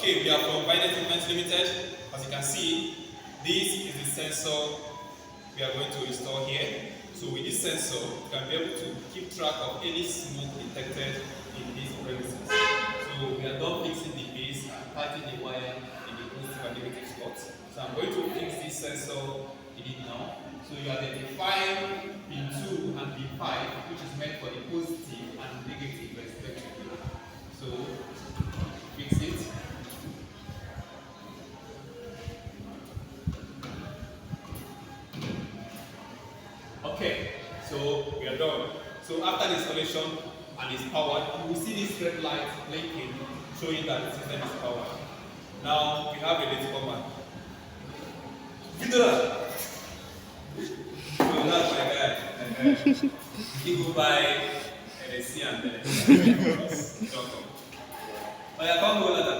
Okay, we are from Vynet Limited. As you can see, this is the sensor we are going to install here. So with this sensor, you can be able to keep track of any smoke detected in these premises. So we are done fixing the base and tightening the wire in the positive and negative slots. So I'm going to fix this sensor in it now. So you identify pin 2 and pin 5, which is meant for the positive and negative respectively. So fix it. Okay, so we are done. So after the installation and it's powered, you will see this red light blinking, showing that the system is powered. Now we have a little command. Vidura! So that's my guy. He go by NSC and then. Oh yeah, come go later.